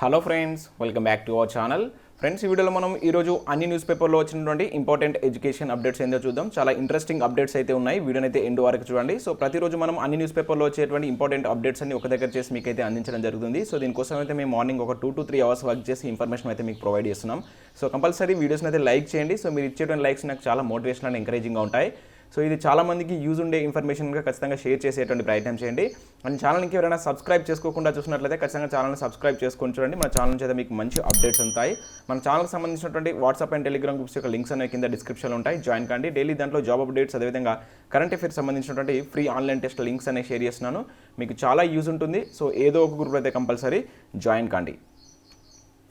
Hello friends, welcome back to our channel. Friends, ఈ వీడియోలో మనం ఈరోజు అన్ని న్యూస్ పేపర్లో వచ్చినటువంటి ఇంపార్టెంట్ ఎడ్యుకేషన్ అప్డేట్స్ ఏందో చూద్దాం. చాలా ఇంట్రెస్టింగ్ అప్డేట్స్ అయితే ఉన్నాయి. వీడియోని అయితే ఎండ్ వరకు చూడండి. సో ప్రతిరోజు మనం అన్ని న్యూస్ పేపర్లో వచ్చేటువంటి ఇంపార్టెంట్ అప్డేట్స్ అన్ని ఒక దగ్గర చేసి మీకు అయితే అందించడం జరుగుతుంది. సో దీనికోసం అయితే మేము మార్నింగ్ ఒక 2 to 3 అవర్స్ వర్క్ చేసి ఇన్ఫర్మేషన్ అయితే మీకు ప్రొవైడ్ చేస్తున్నాం. సో కంపల్సరీ వీడియోస్ని అయితే లైక్ చేయండి. సో మీరు ఇచ్చేటువంటి లైక్స్ నాకు చాలా మోటివేషన్ అండ్ ఎంకరేజింగ్గా ఉంటాయి. సో ఇది చాలా మందికి యూజ్ ఉండే ఇన్ఫర్మేషన్గా ఖచ్చితంగా షేర్ చేసేటువంటి ప్రయత్నం చేయండి. అండ్ ఛానల్కి ఎవరైనా సబ్స్క్రైబ్ చేసుకోకుండా చూసినట్లయితే ఖచ్చితంగా ఛానల్ని సబ్స్క్రైబ్ చేసుకొని చూడండి. మన ఛానల్ నుంచి అయితే మీకు మంచి అప్డేట్స్ ఉంటాయి. మన ఛానల్కి సంబంధించినటువంటి వాట్సాప్ అండ్ టెలిగ్రామ్ గ్రూప్స్ యొక్క లింక్స్ అనేవి కింద డిస్క్రిప్షన్లో ఉంటాయి. జాయిన్ కండి. డైలీ దాంట్లో జాబ్ అప్డేట్స్, అదేవిధంగా కరెంట్ అఫేర్స్ సంబంధించినటువంటి ఫ్రీ ఆన్లైన్ టెస్ట్ లింక్స్ అనేవి షేర్ చేస్తున్నాను. మీకు చాలా యూజ్ ఉంటుంది. సో ఏదో ఒక గ్రూప్ అయితే కంపల్సరీ జాయిన్ కండి.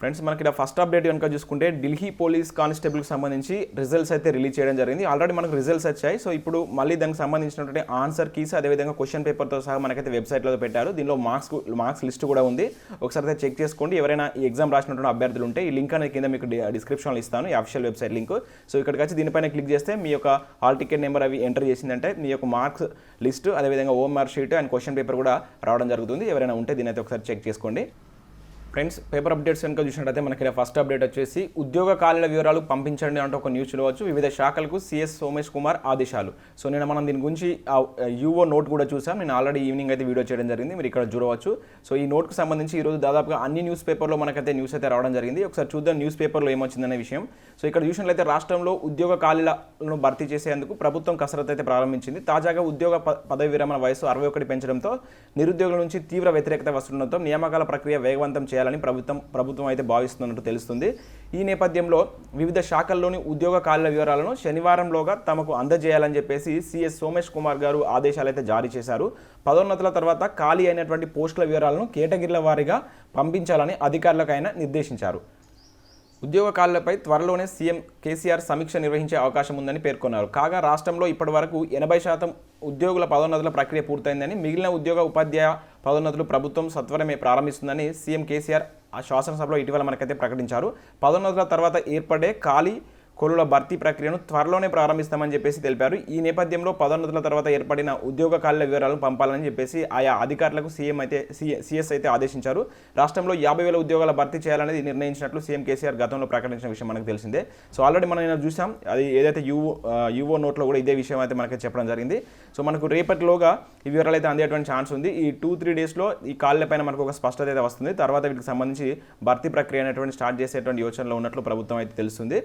ఫ్రెండ్స్, మనకి ఇక్కడ ఫస్ట్ అప్డేట్ కనుక చూసుకుంటే ఢిల్లీ పోలీస్ కానిస్టేబుల్కి సంబంధించి రిజల్ట్స్ అయితే రిలీజ్ చేయడం జరిగింది. ఆల్రెడీ మనకు రిజల్ట్స్ వచ్చాయి. సో ఇప్పుడు మళ్ళీ దానికి సంబంధించినటువంటి ఆన్సర్ కీస్, అదేవిధంగా క్వశ్చన్ పేపర్తో సహా మనకైతే వెబ్సైట్లో పెట్టారు. దీనిలో మార్క్స్ లిస్ట్ కూడా ఉంది. ఒకసారి అయితే చెక్ చేసుకోండి. ఎవరైనా ఈ ఎగ్జామ్ రాసినటువంటి అభ్యర్థులు ఉంటే ఈ లింక్ అనేది కింద మీకు డిస్క్రిప్షన్లో ఇస్తాను, ఈ అఫీషియల్ వెబ్సైట్ లింక్. సో ఇక్కడికి వచ్చి దీనిపైన క్లిక్ చేస్తే మీ యొక్క హాల్ టికెట్ నెంబర్ అవి ఎంటర్ చేసిందంటే మీ యొక్క మార్క్స్ లిస్ట్, అదేవిధంగా OMR sheet and question paper కూడా రావడం జరుగుతుంది. ఎవరైనా ఉంటే దీని అయితే ఒకసారి చెక్ చేసుకోండి. ఫ్రెండ్స్, పేపర్ అప్డేట్స్ కనుక చూసినట్టయితే మనకి ఫస్ట్ అప్డేట్ వచ్చేసి ఉద్యోగ ఖాళీల వివరాలు పంపించండి అంటే ఒక న్యూస్ చూడవచ్చు. వివిధ శాఖలకు సిఎస్ సోమేష్ కుమార్ ఆదేశాలు. సో నేను మనం దీని గురించి యూఓ నోట్ కూడా చూసాం. నేను ఆల్రెడీ ఈవినింగ్ అయితే వీడియో చేయడం జరిగింది, మీరు ఇక్కడ చూడవచ్చు. సో ఈ నోట్కు సంబంధించి ఈరోజు దాదాపుగా అన్ని న్యూస్ పేపర్లో మనకైతే న్యూస్ అయితే రావడం జరిగింది. ఒకసారి చూద్దాం న్యూస్ పేపర్లో ఏమొచ్చిందనే విషయం. సో ఇక్కడ చూసినట్లయితే రాష్ట్రంలో ఉద్యోగ ఖాళీలను భర్తీ చేసేందుకు ప్రభుత్వం కసరత్తు అయితే ప్రారంభించింది. తాజాగా ఉద్యోగ పదవి విరమణ వయసు 61 పెంచడంతో నిరుద్యోగుల నుంచి తీవ్ర వ్యతిరేకత వస్తుండటంతో నియామకాల ప్రక్రియ వేగవంతం చేయాలని ప్రభుత్వం అయితే భావిస్తున్నట్టు తెలుస్తుంది. ఈ నేపథ్యంలో వివిధ శాఖల్లోని ఉద్యోగ ఖాళీల వివరాలను శనివారంలోగా తమకు అందజేయాలని చెప్పేసి సిఎస్ సోమేష్ కుమార్ గారు ఆదేశాలు అయితే జారీ చేశారు. పదోన్నతుల తర్వాత ఖాళీ అయినటువంటి పోస్టుల వివరాలను కేటగిరీల వారీగా పంపించాలని అధికారులకు ఆయన నిర్దేశించారు. ఉద్యోగ ఖాళీలపై త్వరలోనే సీఎం కేసీఆర్ సమీక్ష నిర్వహించే అవకాశం ఉందని పేర్కొన్నారు. కాగా రాష్ట్రంలో ఇప్పటివరకు 80% ఉద్యోగుల పదోన్నతుల ప్రక్రియ పూర్తయిందని, మిగిలిన ఉద్యోగ పదోన్నతులు ప్రభుత్వం సత్వరమే ప్రారంభిస్తుందని సీఎం కేసీఆర్ ఆ శాసనసభలో ఇటీవల మనకైతే ప్రకటించారు. పదోన్నతుల తర్వాత ఏర్పడే ఖాళీ కొలుల భర్తీ ప్రక్రియను త్వరలోనే ప్రారంభిస్తామని చెప్పేసి తెలిపారు. ఈ నేపథ్యంలో పదోన్నతుల తర్వాత ఏర్పడిన ఉద్యోగ ఖాళీల వివరాలను పంపాలని చెప్పేసి ఆయా అధికారులకు సీఎస్ అయితే ఆదేశించారు. రాష్ట్రంలో 50,000 ఉద్యోగాల భర్తీ చేయాలనేది నిర్ణయించినట్లు సీఎం కేసీఆర్ గతంలో ప్రకటించిన విషయం మనకు తెలిసిందే. సో ఆల్రెడీ మనం చూసాం, అది ఏదైతే యూఓ నోట్లో కూడా ఇదే విషయం అయితే మనకి చెప్పడం జరిగింది. సో మనకు రేపటిలోగా ఈ వివరాలు అయితే అందేటువంటి ఛాన్స్ ఉంది. ఈ 2-3 డేస్లో ఈ ఖాళీలపైన మనకు ఒక స్పష్టత అయితే వస్తుంది. తర్వాత వీటికి సంబంధించి భర్తీ ప్రక్రియ అనేటువంటి స్టార్ట్ చేసేటువంటి యోచనలో ఉన్నట్లు ప్రభుత్వం అయితే తెలుస్తుంది.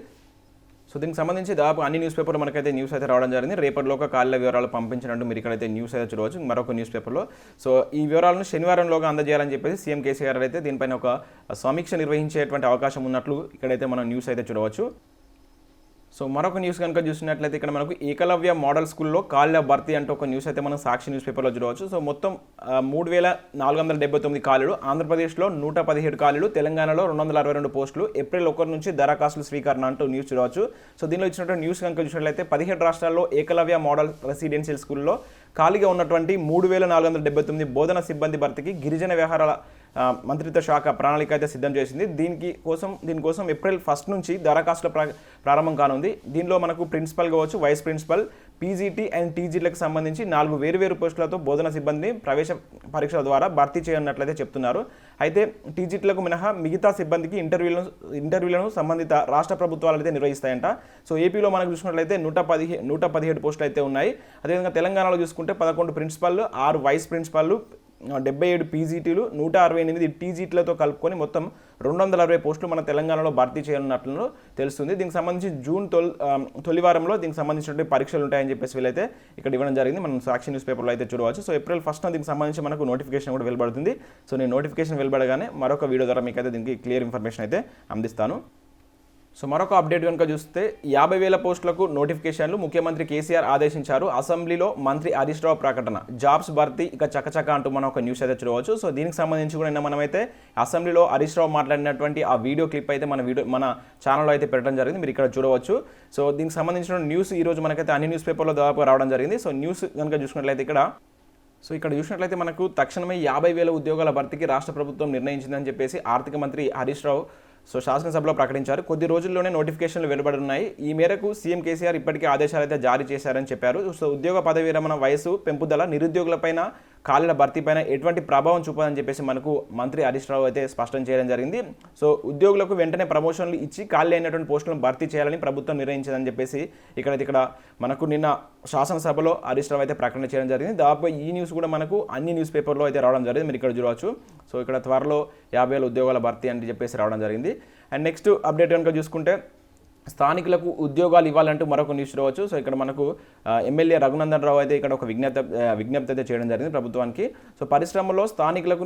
సో దీనికి సంబంధించి దాదాపు అన్ని న్యూస్ పేపర్లో మనకైతే న్యూస్ అయితే రావడం జరిగింది. రేపటిలోగా ఖాళీల వివరాలు పంపించినట్టు మీరు ఇక్కడైతే న్యూస్ అయితే చూడవచ్చు మరొక న్యూస్ పేపర్లో. సో ఈ వివరాలను శనివారంలోగా అందజేయాలని చెప్పేసి సీఎం కేసీఆర్ అయితే దీనిపైన ఒక సమీక్ష నిర్వహించేటువంటి అవకాశం ఉన్నట్లు ఇక్కడైతే మనం న్యూస్ అయితే చూడవచ్చు. సో మరొక న్యూస్ కనుక చూసినట్లయితే ఇక్కడ మనకు ఏకలవ్య మోడల్ స్కూల్లో ఖాళీల భర్తీ అంటే ఒక న్యూస్ అయితే మనం సాక్షి న్యూస్ పేపర్లో చూడవచ్చు. సో మొత్తం 3,479 ఖాళీలు, ఆంధ్రప్రదేశ్లో 117 ఖాళీలు, తెలంగాణలో 262 పోస్టులు, ఏప్రిల్ 1 నుంచి దరఖాస్తుల స్వీకరణ అంటూ న్యూస్ చూడవచ్చు. సో దీనిలో ఇచ్చినటువంటి న్యూస్ కనుక చూసినట్లయితే 17 రాష్ట్రాల్లో ఏకలవ్య మోడల్ రెసిడెన్షియల్ స్కూల్లో ఖాళీగా ఉన్నటువంటి 3,479 బోధన సిబ్బంది భర్తీకి గిరిజన వ్యవహారాల మంత్రిత్వ శాఖ ప్రణాళిక అయితే సిద్ధం చేసింది. దీనికోసం ఏప్రిల్ 1 నుంచి దరఖాస్తుల ప్రారంభం కానుంది. దీనిలో మనకు ప్రిన్సిపల్ కావచ్చు, వైస్ ప్రిన్సిపల్, పీజీటీ అండ్ టీజీలకు సంబంధించి 4 వేరువేరు పోస్టులతో బోధన సిబ్బంది ప్రవేశ పరీక్షల ద్వారా భర్తీ చేయనున్నట్లయితే చెప్తున్నారు. అయితే టీజీటీలకు మినహా మిగతా సిబ్బందికి ఇంటర్వ్యూలను సంబంధిత రాష్ట్ర ప్రభుత్వాలు అయితే నిర్వహిస్తాయంట. సో ఏపీలో మనకు చూసుకున్నట్లయితే 117 పోస్టులు అయితే ఉన్నాయి. అదేవిధంగా తెలంగాణలో చూసుకుంటే 11 ప్రిన్సిపల్, 6 వైస్ ప్రిన్సిపల్, 77 పీజీటీలు, 168 టీజీటీలతో కలుపుకొని మొత్తం 260 పోస్టులు మన తెలంగాణలో భర్తీ చేయనున్నట్లు తెలుస్తుంది. దీనికి సంబంధించి జూన్ తొలి వారంలో దీనికి సంబంధించినటువంటి పరీక్షలు ఉంటాయని చెప్పేసి వీళ్ళైతే ఇక్కడ ఇవ్వడం జరిగింది. మనం సాక్షి న్యూస్ పేపర్లో అయితే చూడవచ్చు. సో ఏప్రిల్ 1 దీనికి సంబంధించి మనకు నోటిఫికేషన్ కూడా వెలువడుతుంది. సో నేను నోటిఫికేషన్ వెలువడగానే మరొక వీడియో ద్వారా మీకు అయితే దీనికి క్లియర్ ఇన్ఫర్మేషన్ అయితే అందిస్తాను. సో మరొక అప్డేట్ కనుక చూస్తే 50,000 పోస్టులకు నోటిఫికేషన్లు ముఖ్యమంత్రి కేసీఆర్ ఆదేశించారు. అసెంబ్లీలో మంత్రి హరీష్ రావు ప్రకటన. జాబ్స్ భర్తీ ఇక చకచక అంటూ మనం ఒక న్యూస్ అయితే చూడవచ్చు. సో దీనికి సంబంధించి కూడా మనమైతే అసెంబ్లీలో హరీష్ రావు మాట్లాడినటువంటి ఆ వీడియో క్లిప్ అయితే మన ఛానల్లో అయితే పెట్టడం జరిగింది, మీరు ఇక్కడ చూడవచ్చు. సో దీనికి సంబంధించిన న్యూస్ ఈరోజు మనకైతే అన్ని న్యూస్ పేపర్లో దాదాపుగా రావడం జరిగింది. సో న్యూస్ కనుక చూసినట్లయితే ఇక్కడ చూసినట్లయితే మనకు తక్షణమే 50,000 ఉద్యోగాల భర్తీకి రాష్ట్ర ప్రభుత్వం నిర్ణయించిందని చెప్పేసి ఆర్థిక మంత్రి హరీష్ రావు సో శాసనసభలో ప్రకటించారు. కొద్ది రోజుల్లోనే నోటిఫికేషన్లు వెలువడనున్నాయి. ఈ మేరకు సీఎం కేసీఆర్ ఇప్పటికే ఆదేశాలు అయితే జారీ చేశారని చెప్పారు. సో ఉద్యోగ పదవి విరమణ వయసు పెంపుదల, నిరుద్యోగులపైన ఖాళీల భర్తీ పైన ఎటువంటి ప్రభావం చూపదని చెప్పేసి మనకు మంత్రి హరీష్ రావు అయితే స్పష్టం చేయడం జరిగింది. సో ఉద్యోగులకు వెంటనే ప్రమోషన్లు ఇచ్చి ఖాళీ అయినటువంటి పోస్టులను భర్తీ చేయాలని ప్రభుత్వం నిర్ణయించిందని చెప్పేసి ఇక్కడ మనకు నిన్న శాసనసభలో హరీష్ రావు అయితే ప్రకటన చేయడం జరిగింది. దాదాపు ఈ న్యూస్ కూడా మనకు అన్ని న్యూస్ పేపర్లో అయితే రావడం జరిగింది, మీరు ఇక్కడ చూడవచ్చు. సో ఇక్కడ త్వరలో 50,000 ఉద్యోగాల భర్తీ అని చెప్పేసి రావడం జరిగింది. అండ్ నెక్స్ట్ అప్డేట్ కనుక చూసుకుంటే స్థానికులకు ఉద్యోగాలు ఇవ్వాలంటూ మరొక న్యూస్ చూడవచ్చు. సో ఇక్కడ మనకు ఎమ్మెల్యే రఘునందన్ రావు అయితే ఇక్కడ ఒక విజ్ఞప్తి అయితే చేయడం జరిగింది ప్రభుత్వానికి. సో పరిశ్రమలో స్థానికులకు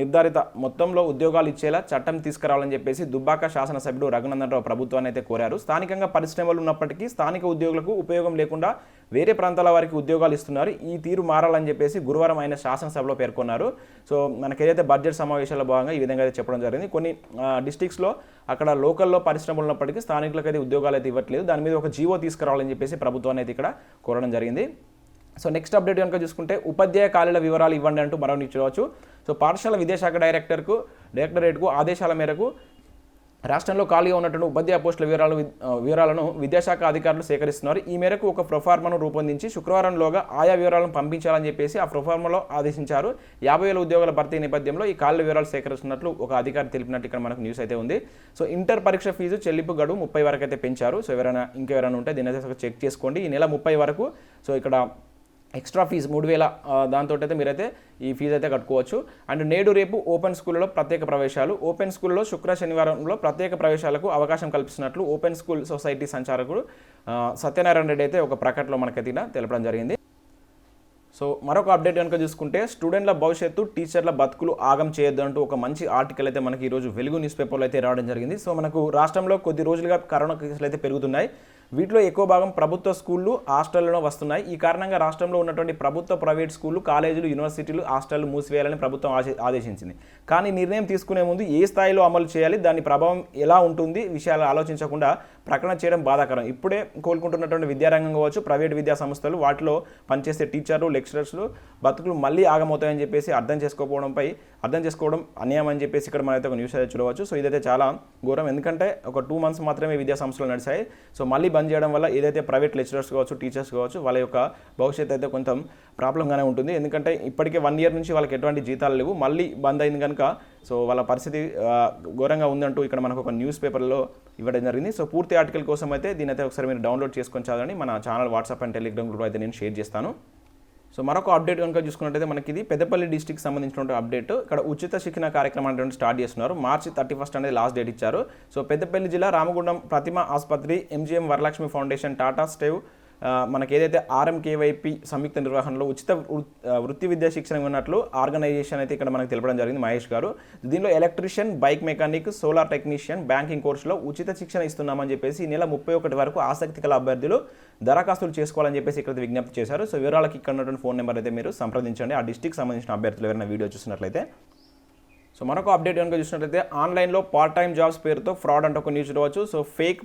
నిర్ధారిత మొత్తంలో ఉద్యోగాలు ఇచ్చేలా చట్టం తీసుకురావాలని చెప్పేసి దుబ్బాక శాసనసభ్యుడు రఘునందన్ రావు ప్రభుత్వాన్ని అయితే కోరారు. స్థానికంగా పరిశ్రమలు ఉన్నప్పటికీ స్థానిక ఉద్యోగులకు ఉపయోగం లేకుండా వేరే ప్రాంతాల వారికి ఉద్యోగాలు ఇస్తున్నారు. ఈ తీరు మారాలని చెప్పేసి గురువారం ఆయన శాసనసభలో పేర్కొన్నారు. సో మనకి ఏదైతే బడ్జెట్ సమావేశాల్లో భాగంగా ఈ విధంగా అయితే చెప్పడం జరిగింది. కొన్ని డిస్ట్రిక్ట్స్లో అక్కడ లోకల్లో పరిశ్రమలు ఉన్నప్పటికీ స్థానికులకు అయితే ఉద్యోగాలు అయితే ఇవ్వట్లేదు, దాని మీద ఒక జీవో తీసుకురావాలని చెప్పేసి ప్రభుత్వాన్ని అయితే ఇక్కడ కోరడం జరిగింది. సో నెక్స్ట్ అప్డేట్ కనుక చూసుకుంటే ఉపాధ్యాయ ఖాళీల వివరాలు ఇవ్వండి అంటూ మరో చూడవచ్చు. సో పాఠశాల విద్యాశాఖ డైరెక్టరేట్కు ఆదేశాల మేరకు రాష్ట్రంలో ఖాళీగా ఉన్నటువంటి ఉపాధ్యాయ పోస్టుల వివరాలను విద్యాశాఖ అధికారులు సేకరిస్తున్నారు. ఈ మేరకు ఒక ప్రొఫార్మాను రూపొందించి శుక్రవారంలోగా ఆయా వివరాలను పంపించాలని చెప్పేసి ఆ ప్రొఫార్మాలో ఆదేశించారు. 50,000 ఉద్యోగాల భర్తీ నేపథ్యంలో ఈ ఖాళీల వివరాలు సేకరిస్తున్నట్లు ఒక అధికారి తెలిపినట్టు ఇక్కడ మనకు న్యూస్ అయితే ఉంది. సో ఇంటర్ పరీక్ష ఫీజు చెల్లింపు గడువు 30 వరకు అయితే పెంచారు. సో ఇంకెవరైనా ఉంటే దీని అయితే చెక్ చేసుకోండి. ఈ నెల 30 వరకు సో ఇక్కడ ఎక్స్ట్రా ఫీజు 3,000 దాంతో అయితే మీరైతే ఈ ఫీజు అయితే కట్టుకోవచ్చు. అండ్ నేడు రేపు ఓపెన్ స్కూల్లో ప్రత్యేక ప్రవేశాలు. ఓపెన్ స్కూల్లో శనివారంలో ప్రత్యేక ప్రవేశాలకు అవకాశం కల్పిస్తున్నట్లు ఓపెన్ స్కూల్ సొసైటీ సంచాలకుడు సత్యనారాయణ రెడ్డి అయితే ఒక ప్రకటనలో మనకైతే తెలపడం జరిగింది. సో మరొక అప్డేట్ కనుక చూసుకుంటే స్టూడెంట్ల భవిష్యత్తు టీచర్ల బతుకులు ఆగం చేయొద్దు అంటూ ఒక మంచి ఆర్టికల్ అయితే మనకి ఈరోజు వెలుగు న్యూస్ పేపర్లో అయితే రావడం జరిగింది. సో మనకు రాష్ట్రంలో కొద్ది రోజులుగా కరోనా కేసులు అయితే పెరుగుతున్నాయి. వీటిలో ఎక్కువ భాగం ప్రభుత్వ స్కూళ్ళు హాస్టళ్లలో వస్తున్నాయి. ఈ కారణంగా రాష్ట్రంలో ఉన్నటువంటి ప్రభుత్వ ప్రైవేట్ స్కూళ్ళు కాలేజీలు యూనివర్సిటీలు హాస్టళ్లు మూసివేయాలని ప్రభుత్వం ఆదేశించింది. కానీ నిర్ణయం తీసుకునే ముందు ఏ స్థాయిలో అమలు చేయాలి, దాని ప్రభావం ఎలా ఉంటుంది విషయాలు ఆలోచించకుండా ప్రకటన చేయడం బాధాకరం. ఇప్పుడే కోలుకుంటున్నటువంటి విద్యారంగం కావచ్చు, ప్రైవేట్ విద్యా సంస్థలు, వాటిలో పనిచేసే టీచర్లు లెక్చరర్స్లు బతుకులు మళ్ళీ ఆగమవుతాయని చెప్పేసి అర్థం చేసుకోవడం అన్యాయం అని చెప్పేసి ఇక్కడ మనమైతే ఒక న్యూస్ అయితే చూడవచ్చు. సో ఇదైతే చాలా ఘోరం, ఎందుకంటే ఒక 2 months మాత్రమే విద్యా సంస్థలు నడిచాయి. సో మళ్ళీ బంద్ చేయడం వల్ల ఏదైతే ప్రైవేట్ లెక్చరర్స్ కావచ్చు, టీచర్స్ కావచ్చు, వాళ్ళ యొక్క భవిష్యత్తు అయితే కొంచెం ప్రాబ్లంగానే ఉంటుంది. ఎందుకంటే ఇప్పటికే 1 year నుంచి వాళ్ళకి ఎటువంటి జీతాలు లేవు, మళ్ళీ బంద్ అయింది కనుక సో వాళ్ళ పరిస్థితి ఘోరంగా ఉందంటూ ఇక్కడ మనకు ఒక న్యూస్ పేపర్లో ఇవ్వడం జరిగింది. సో పూర్తి ఆర్టికల్ కోసం అయితే దీని అయితే ఒకసారి మీరు డౌన్లోడ్ చేసుకొని చదవండి. మన channel WhatsApp and Telegram group అయితే నేను షేర్ చేస్తాను. సో మరొక అప్డేట్ కనుక చూసుకున్నట్టయితే మనకి ఇది పెద్దపల్లి డిస్ట్రిక్ట్ సంబంధించినటువంటి అప్డేట్. ఇక్కడ ఉచిత శిక్షణ కార్యక్రమం అనేటువంటి స్టార్ట్ చేస్తున్నారు. March 31 అనేది లాస్ట్ డేట్ ఇచ్చారు. సో పెద్దపల్లి జిల్లా రామగుండం ప్రతిమ ఆసుపత్రి, MGM వరలక్ష్మి ఫౌండేషన్, టాటా స్టేవ్ మనకి ఏదైతే RMKYP సంయుక్త నిర్వహణలో ఉచిత వృత్తి విద్యా శిక్షణ ఉన్నట్లు ఆర్గనైజేషన్ అయితే ఇక్కడ మనకు తెలపడం జరిగింది మహేష్ గారు. దీనిలో electrician, bike mechanic, solar technician, banking కోర్సులో ఉచిత శిక్షణ ఇస్తున్నామని చెప్పేసి ఈ నెల 31 వరకు ఆసక్తి గల అభ్యర్థులు దరఖాస్తులు చేసుకోవాలని చెప్పేసి ఇక్కడ విజ్ఞప్తి చేశారు. సో వివరాలకి ఇక్కడ ఉన్నటువంటి ఫోన్ నెంబర్ అయితే మీరు సంప్రదించండి, ఆ డిస్ట్రిక్ట్ సంబంధించిన అభ్యర్థులు ఎవరైనా వీడియో చూసినట్లయితే. సో మరొక అప్డేట్ కనుక చూసినట్లయితే ఆన్లైన్లో పార్ట్ టైం జాబ్స్ పేరుతో ఫ్రాడ్ అంటూ ఒక న్యూస్ చూడవచ్చు. సో ఫేక్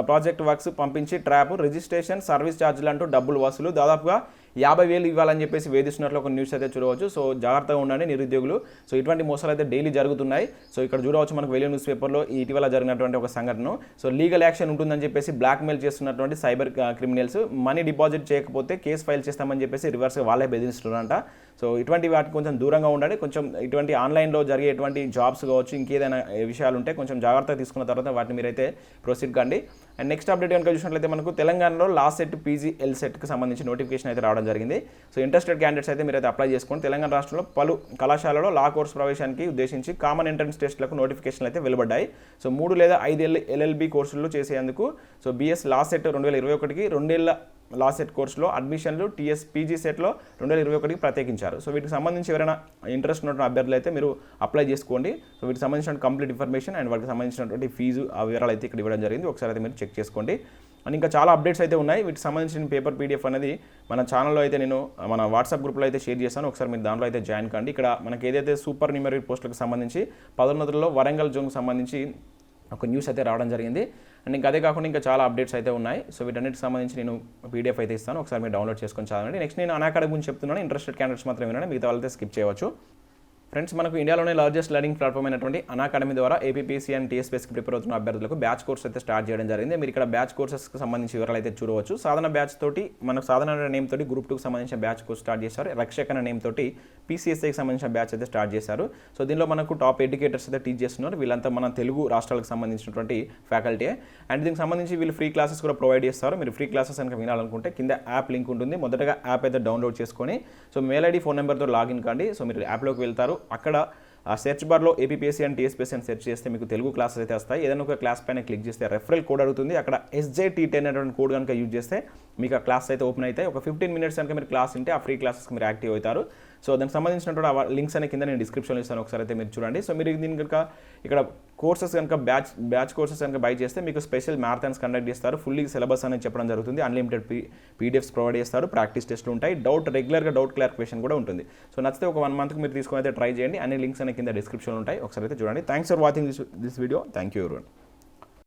ప్రాజెక్ట్ వర్క్స్ పంపించి ట్రాప్, రిజిస్ట్రేషన్, సర్వీస్ ఛార్జీలు అంటూ డబ్బులు వసూలు, దాదాపుగా 50,000 ఇవ్వాలని చెప్పేసి వేధిస్తున్నట్లు ఒక న్యూస్ అయితే చూడవచ్చు. సో జాగ్రత్తగా ఉండండి నిరుద్యోగులు. సో ఇటువంటి మోసాలు అయితే డైలీ జరుగుతున్నాయి. సో ఇక్కడ చూడవచ్చు మనకు వెలుగు న్యూస్ పేపర్లో ఇటీవల జరిగినటువంటి ఒక సంఘటన. సో లీగల్ యాక్షన్ ఉంటుందని చెప్పేసి బ్లాక్మెయిల్ చేస్తున్నటువంటి సైబర్ క్రిమినల్స్ మనీ డిపాజిట్ చేయకపోతే కేసు ఫైల్ చేస్తామని చెప్పేసి రివర్స్గా వాళ్ళే బెదిరిస్తున్నారంట. సో ఇటువంటి వాటికి కొంచెం దూరంగా ఉండండి. కొంచెం ఇటువంటి ఆన్లైన్లో జరిగేటువంటి జాబ్స్ కావచ్చు, ఇంకేదైనా విషయాలు ఉంటే కొంచెం జాగ్రత్తగా తీసుకున్న తర్వాత వాటిని మీరైతే ప్రొసీడ్ కండి. అండ్ నెక్స్ట్ అప్డేట్ కనుక చూసినట్లయితే మనకు తెలంగాణలో లాస్ట్ సెట్ PG LSETకి సంబంధించి నోటిఫికేషన్ అయితే రావడం జరిగింది. సో ఇంట్రెస్టెడ్ క్యాండిడేట్స్ అయితే మీరైతే అప్లై చేసుకోండి. తెలంగాణ రాష్ట్రంలో పలు కళాశాలలో లా కోర్సు ప్రవేశానికి ఉద్దేశించి కామన్ ఎంట్రన్స్ టెస్ట్లకు నోటిఫికేషన్లు అయితే వెలువడ్డాయి. సో 3 లేదా 5 LLB కోర్సులు చేసేందుకు సో BS లాస్ట్ సెట్ 2021కి 2 ఏళ్ల లా సెట్ కోర్సులో అడ్మిషన్లు TS PG సెట్లో 2021కి ప్రత్యేకించారు. సో వీటికి సంబంధించి ఎవరైనా ఇంట్రెస్ట్ ఉన్న అభ్యర్థులు అయితే మీరు అప్లై చేసుకోండి. సో వీటికి సంబంధించిన కంప్లీట్ ఇన్ఫర్మేషన్ అండ్ వాటికి సంబంధించినటువంటి ఫీజు ఆ వివరాలు అయితే ఇక్కడ ఇవ్వడం జరిగింది. ఒకసారి అయితే మీరు చెక్ చేసుకోండి. అండ్ ఇంకా చాలా అప్డేట్స్ అయితే ఉన్నాయి. వీటికి సంబంధించిన పేపర్ PDF అనేది మన ఛానల్లో అయితే నేను మన వాట్సాప్ గ్రూప్లో అయితే షేర్ చేస్తాను. ఒకసారి మీరు దాంట్లో అయితే జాయిన్ కండి. ఇక్కడ మనకి ఏదైతే సూపర్ న్యూమరీ పోస్టులకు సంబంధించి పదోన్నతుల్లో వరంగల్ జోన్కి సంబంధించి ఒక న్యూస్ అయితే రావడం జరిగింది. అండ్ ఇంకా అదే కాకుండా ఇంకా చాలా అప్డేట్స్ అయితే ఉన్నాయి. సో వీటన్నిటికి సంబంధించి నేను PDF అయితే ఇస్తాను. ఒకసారి మీరు డౌన్లోడ్ చేసుకొని చదవండి. నెక్స్ట్ నేను అనాకాడమీ గురించి చెప్తున్నాను. ఇంట్రెస్టెడ్ క్యాండిడేట్స్ మాత్రం వినండి, మిగతా వాళ్ళైతే స్కిప్ చేయవచ్చు. ఫ్రెండ్స్ మనకు ఇండియాలోనే లార్జెస్ట్ లెర్నింగ్ ప్లాట్ఫామ్ అయినటువంటి అకాడమీ ద్వారా ఏపీపీఎస్సీ అండ్ టీఎస్పీఎస్సీకి ప్రిపేర్ అవుతున్న అభ్యర్థులకు బ్యాచ్ కోర్స్ అయితే స్టార్ట్ చేయడం జరిగింది. మీరు ఇక్కడ బ్యాచ్ కోర్సెస్కి సంబంధించి వివరాలు అయితే చూడవచ్చు. సాధన బ్యాచ్ తోటి మనకు సాధన నేమ్ తోటి గ్రూప్ 2కి సంబంధించిన బ్యాచ్ కోర్స్ స్టార్ట్ చేశారు. రక్షకన నేమ్ తోటి పీసీఎస్ఐకి సంబంధించిన బ్యాచ్ అయితే స్టార్ట్ చేశారు. సో దీనిలో మనకు టాప్ ఎడ్యుకేటర్స్ అయితే టీచ్ చేస్తున్నారు. వీళ్ళంతా మన తెలుగు రాష్ట్రాలకు సంబంధించినటువంటి ఫ్యాకల్టీ అండ్ దీనికి సంబంధించి వీళ్ళు ఫ్రీ క్లాసెస్ కూడా ప్రొవైడ్ చేస్తారు. మీరు ఫ్రీ క్లాసెస్ కనుక వినాలనుకుంటే కింద యాప్ లింక్ ఉంటుంది. మొదటగా యాప్ అయితే డౌన్లోడ్ చేసుకొని సో మెయిల్ ఐడి ఫోన్ నెంబర్తో లాగిన్ కండి. సో మీరు యాప్లోకి వెళ్తారు. అక్కడ ఆ సెర్చ్ బార్లో ఏపీపీఎస్సీ అండ్ టీఎస్పీఎస్సీ అని సెర్చ్ చేస్తే మీకు తెలుగు క్లాసెస్ అయితే వస్తాయి. ఏదైనా ఒక క్లాస్ పైన క్లిక్ చేస్తే రెఫరల్ కోడ్ అడుగుతుంది. అక్కడ SJT10 అనేటువంటి కోడ్ కనుక యూజ్ చేస్తే మీకు ఆ క్లాస్ అయితే ఓపెన్ అవుతాయి. ఒక 15 మినిట్స్ కనుక మీరు క్లాస్ ఉంటే ఆ ఫ్రీ క్లాసెస్కి మీరు యాక్టివ్ అవుతారు. సో దానికి సంబంధించినటువంటి లింక్స్ అనే కింద నేను డిస్క్రిప్షన్లో ఇస్తాను. ఒకసారి అయితే మీరు చూడండి. సో మీరు దీని కనుక ఇక్కడ కోర్సెస్ కనుక బ్యాచ్ కోర్సెస్ కనుక బై చేస్తే మీకు స్పెషల్ మ్యారథాన్స్ కండక్ట్ చేస్తారు. ఫుల్లీ సిలబస్ అనేది చెప్పడం జరుగుతుంది. అన్లిమిటెడ్ పీడిఎఫ్స్ ప్రొవైడ్ చేస్తారు. ప్రాక్టీస్ టెస్ట్లు ఉంటాయి. రెగ్యులర్గా డౌట్ క్లారిఫికేషన్ కూడా ఉంటుంది. సో నచ్చితే ఒక 1 మంత్కి మీరు తీసుకొని అయితే ట్రై చేయండి. అన్ని లింక్స్ అనే కింద డిస్క్రిప్షన్లో ఉంటాయి. ఒకసారి అయితే చూడండి. Thanks for watching this video. Thank you everyone.